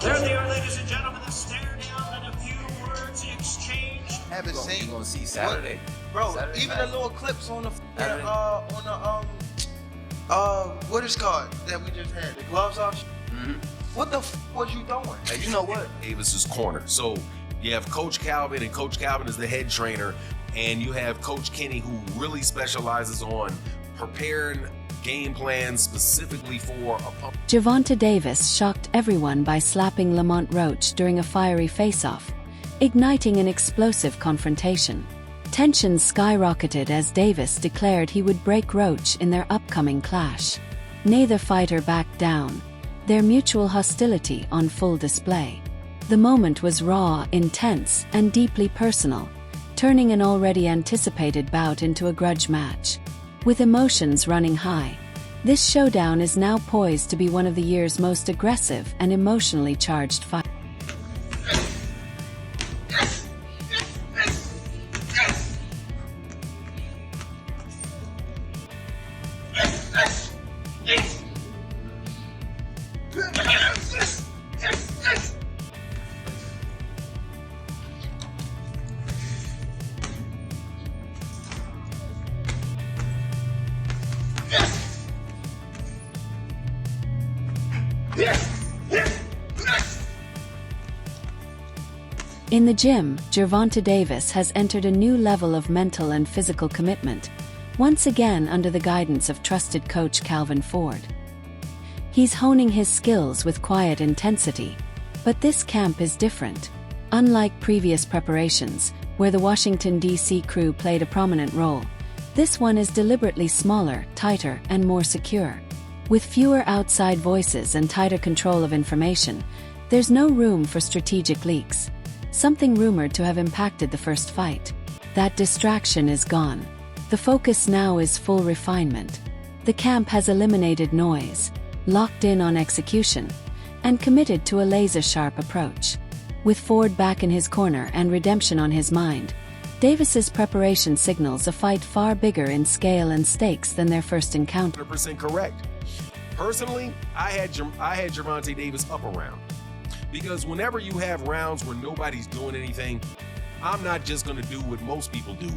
There they are, ladies and gentlemen, the stare down and a few words exchanged. Haven't seen. You're gonna see Saturday, bro. Saturday Even night. the little clips on the what is called that we just had, the gloves off. What the was you doing? Hey, you know what? Davis's corner. So you have Coach Calvin, and Coach Calvin is the head trainer, and you have Coach Kenny, who really specializes on preparing game plans specifically for a pump. Gervonta Davis shocked everyone by slapping Lamont Roach during a fiery face-off, igniting an explosive confrontation. Tensions skyrocketed as Davis declared he would break Roach in their upcoming clash. Neither fighter backed down, their mutual hostility on full display. The moment was raw, intense, and deeply personal, turning an already anticipated bout into a grudge match. With emotions running high, this showdown is now poised to be one of the year's most aggressive and emotionally charged fights. In the gym, Gervonta Davis has entered a new level of mental and physical commitment, once again under the guidance of trusted coach Calvin Ford. He's honing his skills with quiet intensity, but this camp is different. Unlike previous preparations, where the Washington, D.C. crew played a prominent role, this one is deliberately smaller, tighter, and more secure. With fewer outside voices and tighter control of information, there's no room for strategic leaks, something rumored to have impacted the first fight. That distraction is gone. The focus now is full refinement. The camp has eliminated noise, locked in on execution, and committed to a laser-sharp approach. With Ford back in his corner and redemption on his mind, Davis's preparation signals a fight far bigger in scale and stakes than their first encounter. 100% correct. Personally, I had Gervonta Davis up a round. Because whenever you have rounds where nobody's doing anything, I'm not just going to do what most people do,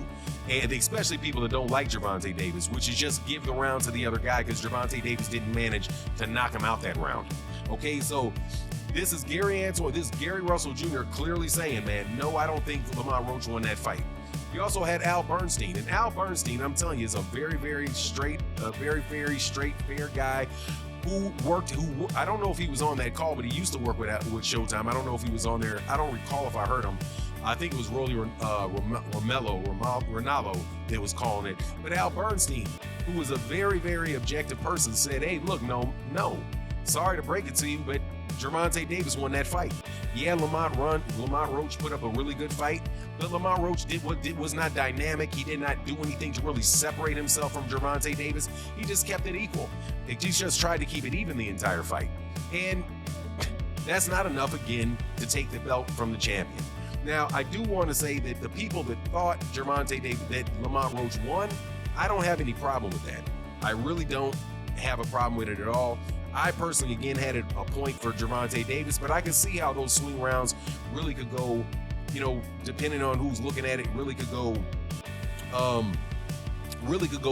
and especially people that don't like Gervonta Davis, which is just give the round to the other guy because Gervonta Davis didn't manage to knock him out that round. Okay, so this is Gary Russell Jr. clearly saying, man, no, I don't think Lamont Roach won that fight. You also had Al Bernstein, and Al Bernstein, I'm telling you, is a very, very straight, fair guy. Who I don't know if he was on that call, but he used to work with Showtime. I don't know if he was on there. I don't recall if I heard him. I think it was Rolly Ronaldo that was calling it. But Al Bernstein, who was a very, very objective person, said, hey, look, no, sorry to break it to you, but Gervonta Davis won that fight. Yeah, Lamont Roach put up a really good fight, but Lamont Roach was not dynamic. He did not do anything to really separate himself from Gervonta Davis. He just kept it equal. He just tried to keep it even the entire fight. And that's not enough, again, to take the belt from the champion. Now, I do want to say that the people that thought that Lamont Roach won, I don't have any problem with that. I really don't have a problem with it at all. I personally, again, had a point for Gervonta Davis, but I can see how those swing rounds really could go, depending on who's looking at it, really could go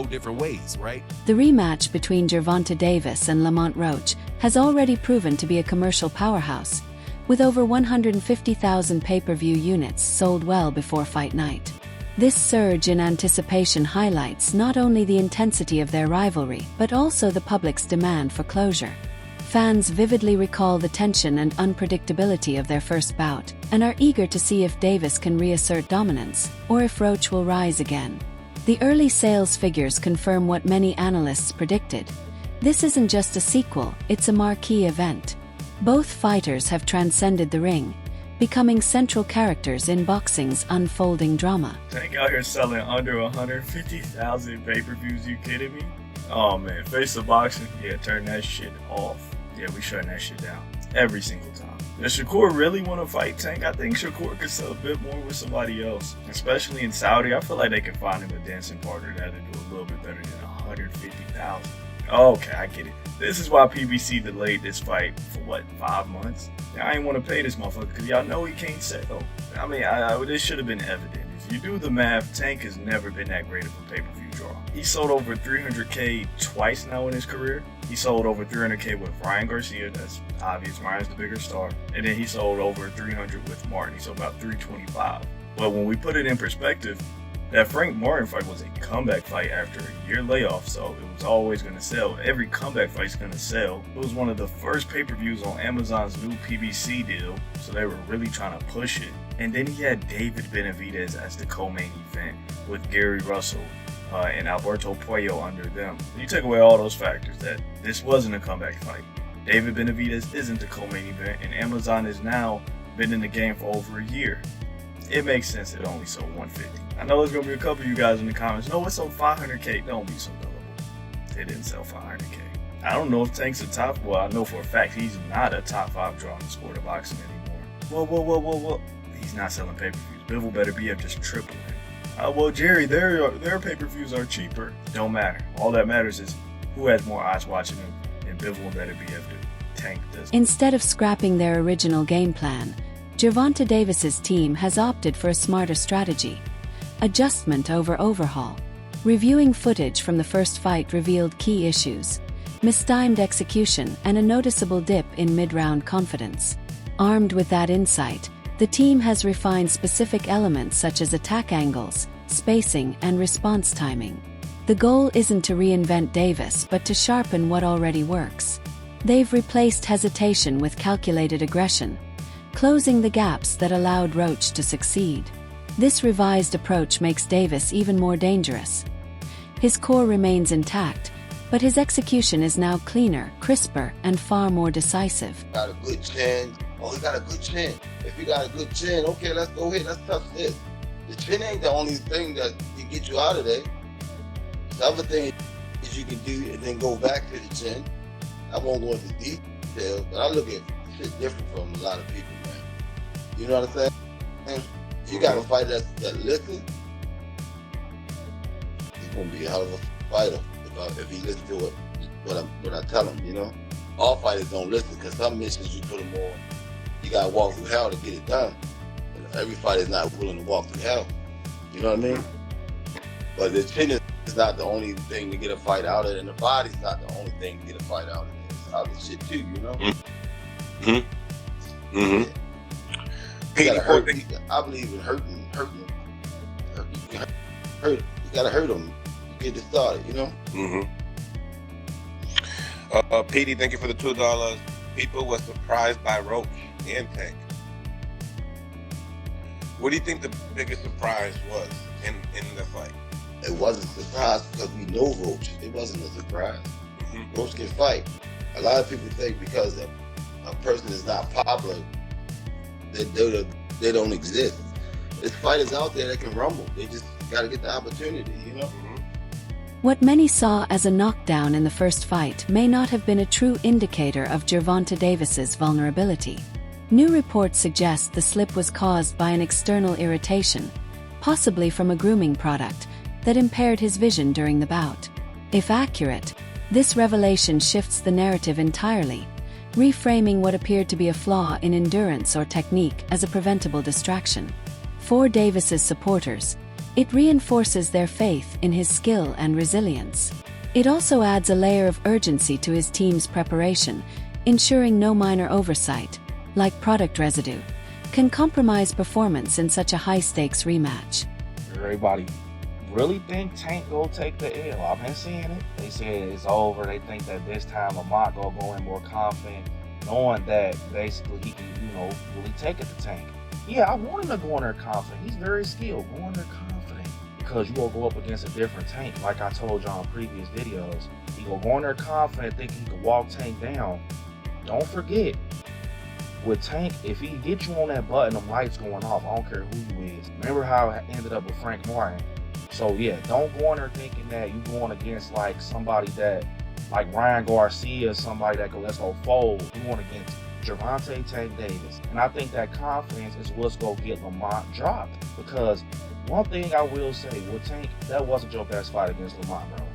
different ways, right? The rematch between Gervonta Davis and Lamont Roach has already proven to be a commercial powerhouse, with over 150,000 pay-per-view units sold well before fight night. This surge in anticipation highlights not only the intensity of their rivalry, but also the public's demand for closure. Fans vividly recall the tension and unpredictability of their first bout, and are eager to see if Davis can reassert dominance, or if Roach will rise again. The early sales figures confirm what many analysts predicted. This isn't just a sequel, it's a marquee event. Both fighters have transcended the ring, becoming central characters in boxing's unfolding drama. Tank out here selling under 150,000 pay-per-views, you kidding me? Oh man, Face of Boxing, yeah, turn that shit off. Yeah, we shutting that shit down every single time. Does Shakur really want to fight Tank? I think Shakur could sell a bit more with somebody else, especially in Saudi. I feel like they can find him a dancing partner that'll do a little bit better than 150,000. Okay, I get it. This is why PBC delayed this fight for what, 5 months? I ain't want to pay this motherfucker because y'all know he can't sell. I mean, this should have been evident. If you do the math, Tank has never been that great of a pay-per-view draw. He sold over 300K twice now in his career. He sold over 300K with Ryan Garcia. That's obvious. Ryan's the bigger star. And then he sold over 300 with Martin. He sold about 325. But when we put it in perspective, that Frank Martin fight was a comeback fight after a year layoff, so it was always going to sell. Every comeback fight's going to sell. It was one of the first pay-per-views on Amazon's new PBC deal, so they were really trying to push it. And then he had David Benavidez as the co-main event with Gary Russell and Alberto Puello under them. You take away all those factors, that this wasn't a comeback fight. David Benavidez isn't the co-main event, and Amazon has now been in the game for over a year. It makes sense it only sold 150. I know there's going to be a couple of you guys in the comments, no, it sold 500K. Don't be so gullible. It didn't sell 500K. I don't know if Tank's a top, well, I know for a fact he's not a top 5 draw in the sport of boxing anymore. Whoa. He's not selling pay-per-views. Bivol better be up just tripling. Well, Jerry, their pay-per-views are cheaper. Don't matter. All that matters is who has more eyes watching him, and Bivol better be up to Tank does. Instead of scrapping their original game plan, Gervonta Davis's team has opted for a smarter strategy. Adjustment over overhaul. Reviewing footage from the first fight revealed key issues, mistimed execution, and a noticeable dip in mid-round confidence. Armed with that insight, the team has refined specific elements such as attack angles, spacing, and response timing. The goal isn't to reinvent Davis but to sharpen what already works. They've replaced hesitation with calculated aggression, closing the gaps that allowed Roach to succeed. This revised approach makes Davis even more dangerous. His core remains intact, but his execution is now cleaner, crisper, and far more decisive. Got a good chin. Oh, he got a good chin. If you got a good chin, okay, let's go ahead. Let's touch this. The chin ain't the only thing that can get you out of there. The other thing is you can do and then go back to the chin. I won't go into details, but I look at shit different from a lot of people, man. You know what I'm saying? You got a fighter that listens, he's gonna be a hell of a fighter if he listens to what I tell him. You know, all fighters don't listen because some missions you put them on, you gotta walk through hell to get it done, and every fighter is not willing to walk through hell. You know what I mean? But the chin is not the only thing to get a fight out of it, and the body's not the only thing to get a fight out of it. It's other shit too, you know. Yeah. You gotta hurt. I believe in hurting. You gotta hurt them. You get it started, you know. Petey, thank you for the $2. People were surprised by Roach and Tank. What do you think the biggest surprise was in the fight? It wasn't a surprise because we know Roach. It wasn't a surprise. Roach can fight. A lot of people think because a person is not popular, they don't exist. There's fighters out there that can rumble. They just got to get the opportunity, you know? What many saw as a knockdown in the first fight may not have been a true indicator of Gervonta Davis's vulnerability. New reports suggest the slip was caused by an external irritation, possibly from a grooming product, that impaired his vision during the bout. If accurate, this revelation shifts the narrative entirely, reframing what appeared to be a flaw in endurance or technique as a preventable distraction. For Davis's supporters, it reinforces their faith in his skill and resilience. It also adds a layer of urgency to his team's preparation, ensuring no minor oversight, like product residue, can compromise performance in such a high-stakes rematch. Everybody really think Tank will take the L. I've been seeing it. They said it's over. They think that this time Lamont will go in more confident, knowing that basically he can, really take it to Tank. Yeah, I want him to go in there confident. He's very skilled. Go in there confident because you will go up against a different Tank. Like I told y'all in previous videos, he will go in there confident, thinking he can walk Tank down. Don't forget, with Tank, if he gets you on that button, them lights going off, I don't care who you is. Remember how it ended up with Frank Martin? So yeah, don't go in there thinking that you're going against like somebody that, like Ryan Garcias, somebody that let's go fold. You're going against Gervonta Tank Davis. And I think that confidence is what's going to get Lamont dropped. Because one thing I will say, with Tank, that wasn't your best fight against Lamont, bro.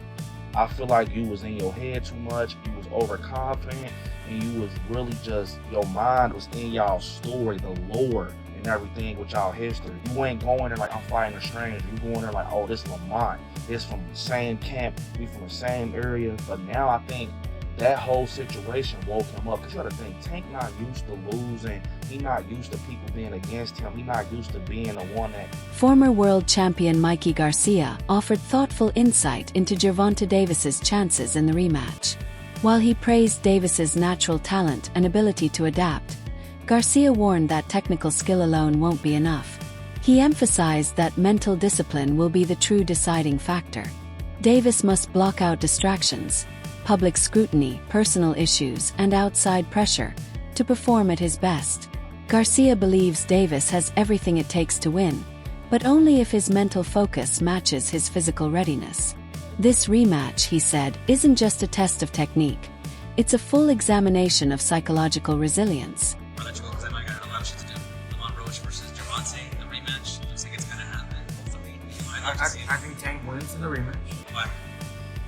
I feel like you was in your head too much, you was overconfident, and you was really just, your mind was in y'all story, the lore and everything with y'all history. You ain't going there like, I'm fighting a stranger. You going there like, oh, this Lamont, this from the same camp, we from the same area. But now I think that whole situation woke him up, because you gotta think, Tank not used to losing. He not used to people being against him. He not used to being the one that... Former world champion Mikey Garcia offered thoughtful insight into Gervonta Davis's chances in the rematch. While he praised Davis's natural talent and ability to adapt, Garcia warned that technical skill alone won't be enough. He emphasized that mental discipline will be the true deciding factor. Davis must block out distractions, public scrutiny, personal issues, and outside pressure to perform at his best. Garcia believes Davis has everything it takes to win, but only if his mental focus matches his physical readiness. This rematch, he said, isn't just a test of technique. It's a full examination of psychological resilience. I'll let you go because I know I got a lot of shit to do. Lamont Roach versus Gervonta, the rematch. Looks like it's gonna happen, hopefully. I think Tank wins in the rematch. Why?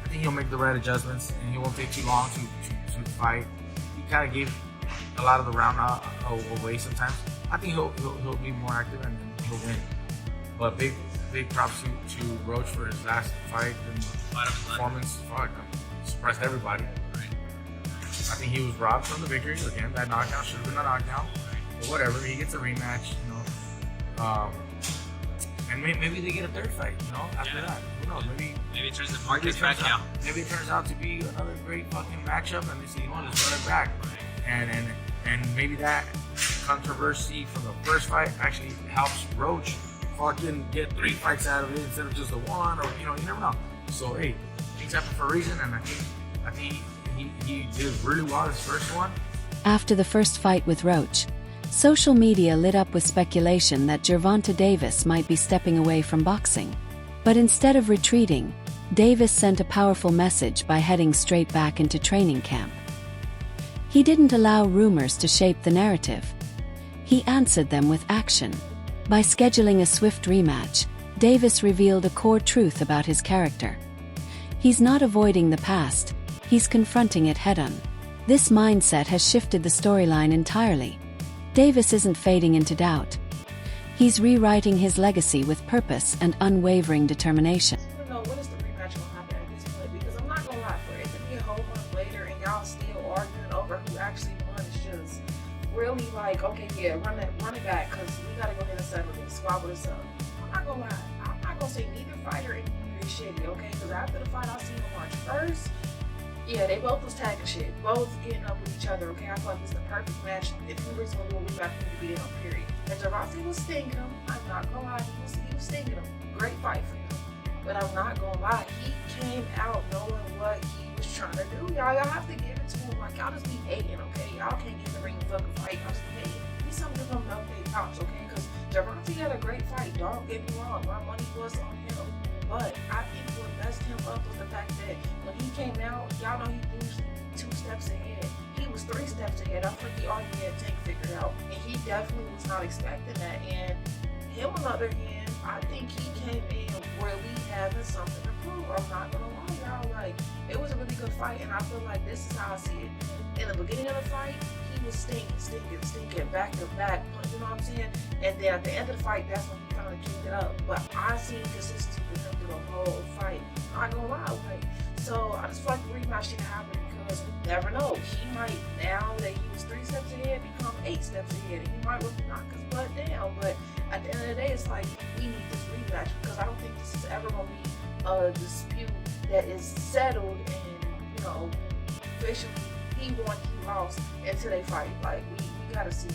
I think he'll make the right adjustments, and he won't take too long to fight. He kind of gave a lot of the round away sometimes. I think he'll be more active and he'll win. But big props to Roach for his last fight and performance. Fuck, surprised everybody. Right. I think he was robbed from the victory. Again, that knockdown should have been a knockdown. But whatever, he gets a rematch, you know. And maybe they get a third fight, you know, after that. Who knows? Maybe it turns the markets back out. Maybe it turns out to be another great fucking matchup, and they say, you know, let's run it back. And maybe that controversy from the first fight actually helps Roach fucking get 3 fights out of it instead of just the one, or, you know, you never know. So hey, things happen for a reason, and I think he did really well his first one. After the first fight with Roach, social media lit up with speculation that Gervonta Davis might be stepping away from boxing. But instead of retreating, Davis sent a powerful message by heading straight back into training camp. He didn't allow rumors to shape the narrative. He answered them with action. By scheduling a swift rematch, Davis revealed a core truth about his character. He's not avoiding the past, he's confronting it head-on. This mindset has shifted the storyline entirely. Davis isn't fading into doubt. He's rewriting his legacy with purpose and unwavering determination. I don't know when is the rematch gonna happen at this point, because I'm not gonna lie, for it to be a whole month later and y'all still arguing over who actually won is just really like, okay, yeah, run it back, because we gotta go ahead and settle this, squabble this up. I'm not gonna lie, I'm not gonna say neither fighter is shitty, okay? Because after the fight I seen on March 1st, yeah, they both was tagging shit, both getting up with each other, okay? I thought this was the perfect match. If you were going to do a rematch, you need to be in, period. And Gervonta was stinging him. I'm not gonna lie, he was stinging him. Great fight for him. But I'm not gonna lie, he came out knowing what he was trying to do. Y'all have to give it to him. Like, y'all just be hating, okay? Y'all can't get in the ring and fucking fight. Y'all just be hating. Need something to give him enough big props, okay? Because Gervonta had a great fight. Don't get me wrong. My money was on him. But I think what messed him up was the fact that when he came out, y'all know he usually 2 steps ahead. He was 3 steps ahead. I think he already had Tank figured out. And he definitely was not expecting that. And him, on the other hand, I think he came in really having something to prove. I'm not gonna lie, y'all. Like, it was a really good fight, and I feel like this is how I see it. In the beginning of the fight, he was stinking, back to back, you know what I'm saying? And then at the end of the fight, that's when he finally kicked it up. But I seen consistency with him through the whole fight. I'm not gonna lie, like, so I just feel like the rematch didn't happen because we never know. He might, now that he was 3 steps ahead, become 8 steps ahead, and he might really knock his butt down. But at the end of the day, it's like, we need this rematch because I don't think this is ever gonna be a dispute that is settled and, you know, officially he won, he lost until they fight. Like, we gotta see it.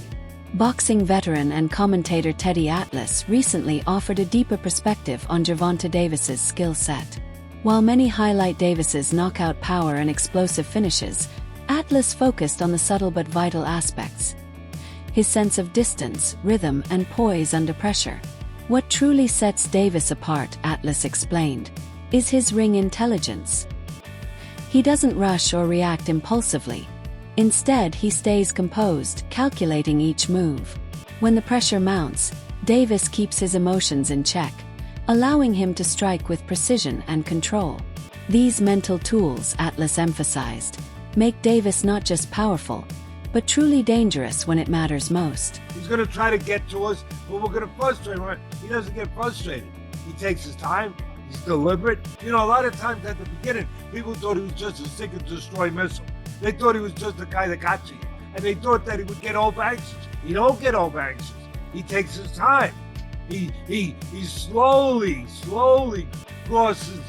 Boxing veteran and commentator Teddy Atlas recently offered a deeper perspective on Gervonta Davis's skill set. While many highlight Davis's knockout power and explosive finishes, Atlas focused on the subtle but vital aspects. His sense of distance, rhythm, and poise under pressure. What truly sets Davis apart, Atlas explained, is his ring intelligence. He doesn't rush or react impulsively. Instead, he stays composed, calculating each move. When the pressure mounts, Davis keeps his emotions in check, allowing him to strike with precision and control. These mental tools, Atlas emphasized, make Davis not just powerful, but truly dangerous when it matters most. He's going to try to get to us, but we're going to frustrate him. He doesn't get frustrated. He takes his time. He's deliberate. You know, a lot of times at the beginning, people thought he was just a seek and destroy missile. They thought he was just the guy that got to you. And they thought that he would get over anxious. He don't get over anxious. He takes his time. He slowly crosses,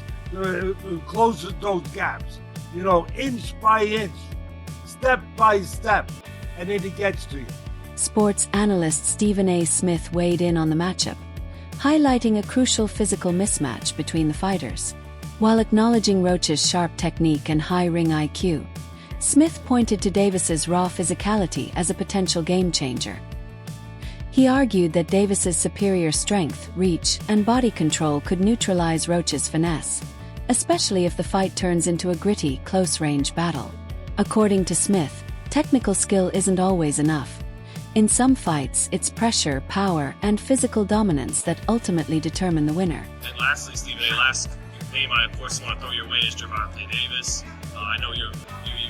closes those gaps. You know, inch by inch, step by step, and then he gets to you. Sports analyst Stephen A. Smith weighed in on the matchup, highlighting a crucial physical mismatch between the fighters. While acknowledging Roach's sharp technique and high ring IQ, Smith pointed to Davis's raw physicality as a potential game changer. He argued that Davis's superior strength, reach, and body control could neutralize Roach's finesse, especially if the fight turns into a gritty, close-range battle. According to Smith, technical skill isn't always enough. In some fights, it's pressure, power, and physical dominance that ultimately determine the winner. And lastly, Stephen, the last name I, of course, want to throw your way is Gervonta Davis. I know you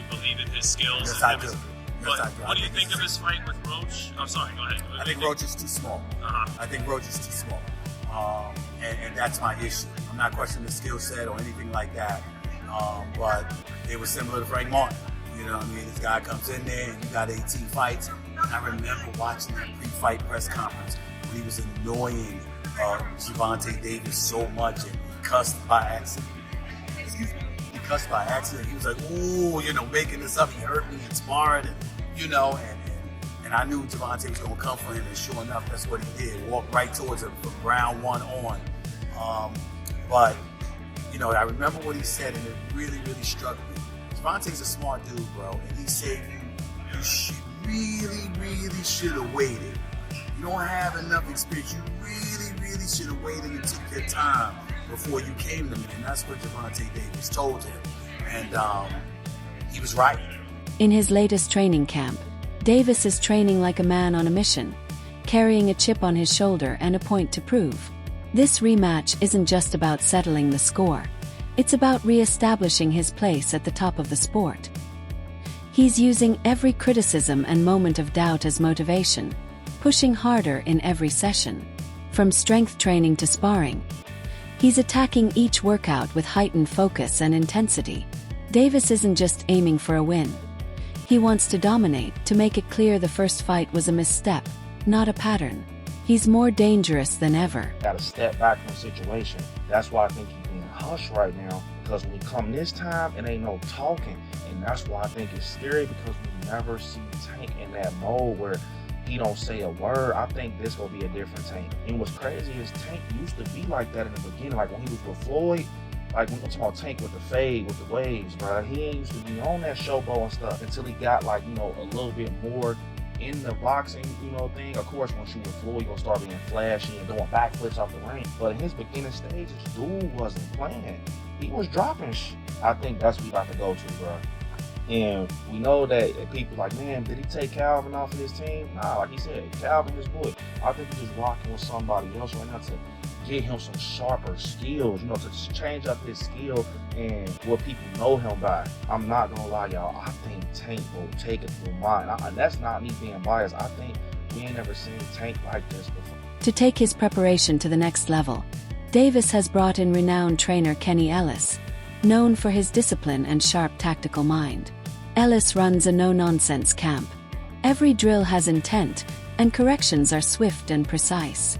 believe in his skills. Yes, I do. But what do you think of his fight with Roach? I'm sorry, go ahead. I think Roach is too small. I think Roach is too small. And that's my issue. I'm not questioning the skill set or anything like that. But it was similar to Frank Martin. You know what I mean? This guy comes in there and you got 18 fights. I remember watching that pre-fight press conference when he was annoying Gervonta Davis so much and he cussed by accident. Excuse me. He cussed by accident. He was like, ooh, you know, making this up. He hurt me and sparring, and, you know, and I knew Gervonta was going to come for him, and sure enough, that's what he did. Walked right towards him from round one on. But, you know, I remember what he said, and it really, really struck me. Gervonta's a smart dude, bro, and he said you should really should have waited. You don't have enough experience. You really should have waited and took your time before you came to me, and that's what Gervonta Davis told him. And he was right. In his latest training camp, Davis is training like a man on a mission, carrying a chip on his shoulder and a point to prove. This rematch isn't just about settling the score. It's about re-establishing his place at the top of the sport. He's using every criticism and moment of doubt as motivation, pushing harder in every session. From strength training to sparring, he's attacking each workout with heightened focus and intensity. Davis isn't just aiming for a win. He wants to dominate, to make it clear the first fight was a misstep, not a pattern. He's more dangerous than ever. Got to step back from the situation. That's why I think he's being hushed right now, because when we come this time, it ain't no talking. And that's why I think it's scary, because we never see Tank in that mode where he don't say a word. I think this gonna be a different Tank. And what's crazy is Tank used to be like that in the beginning, like when he was with Floyd. Like when I'm talking about Tank with the fade, with the waves, bro. He ain't used to be on that showboat and stuff until he got like, you know, a little bit more in the boxing, you know, thing. Of course, once you with Floyd, you're gonna start being flashy and doing backflips off the ring. But in his beginning stages, dude wasn't playing. He was dropping I think that's what we got to go to, bro. And we know that people like, man, did he take Calvin off of his team? Nah, like he said, Calvin his boy. I think he's just rocking with somebody else right now to get him some sharper skills, you know, to just change up his skill and what people know him by. I'm not gonna lie, y'all. I think Tank will take it through mine. And that's not me being biased. I think we ain't never seen Tank like this before. To take his preparation to the next level, Davis has brought in renowned trainer Kenny Ellis, known for his discipline and sharp tactical mind. Ellis runs a no-nonsense camp. Every drill has intent, and corrections are swift and precise.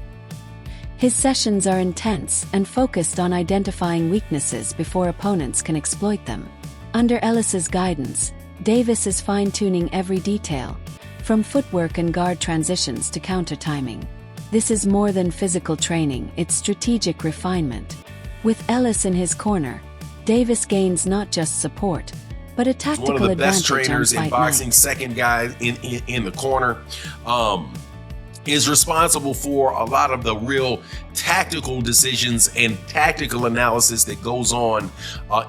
His sessions are intense and focused on identifying weaknesses before opponents can exploit them. Under Ellis's guidance, Davis is fine-tuning every detail, from footwork and guard transitions to counter timing. This is more than physical training, it's strategic refinement. With Ellis in his corner, Davis gains not just support, but a tactical one of the advantage best trainers on in fight boxing, night. second guy in the corner. Is responsible for a lot of the real tactical decisions and tactical analysis that goes on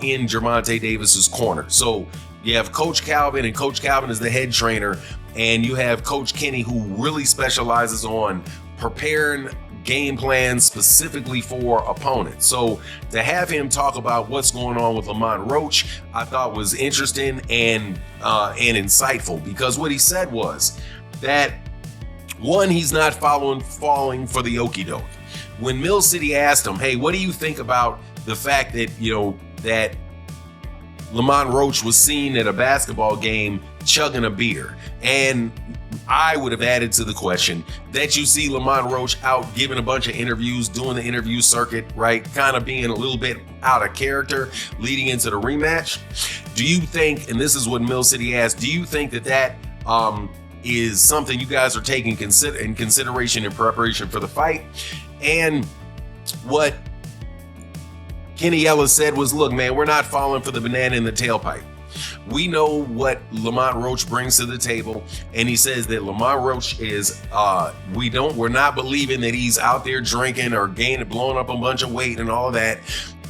in Gervonta Davis's corner. So you have Coach Calvin, and Coach Calvin is the head trainer, and you have Coach Kenny, who really specializes on preparing game plans specifically for opponents. So to have him talk about what's going on with Lamont Roach, I thought was interesting and insightful, because what he said was that, one, he's not falling for the okie doke. When Mill City asked him, hey, what do you think about the fact that, that Lamont Roach was seen at a basketball game chugging a beer? And I would have added to the question that you see Lamont Roach out giving a bunch of interviews, doing the interview circuit, right? Kind of being a little bit out of character leading into the rematch. Do you think, and this is what Mill City asked, do you think that is something you guys are taking in consideration in preparation for the fight? And what Kenny Ellis said was, look, man, we're not falling for the banana in the tailpipe. We know what Lamont Roach brings to the table, and he says that Lamont Roach is we're not believing that he's out there drinking or blowing up a bunch of weight and all of that.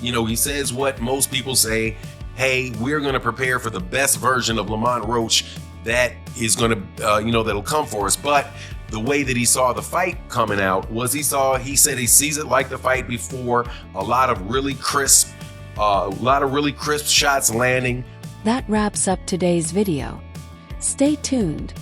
He says what most people say, hey, we're going to prepare for the best version of Lamont Roach that is going to that'll come for us. But the way that he saw the fight coming out was he said he sees it like the fight before, a lot of really crisp shots landing. That wraps up today's video. Stay tuned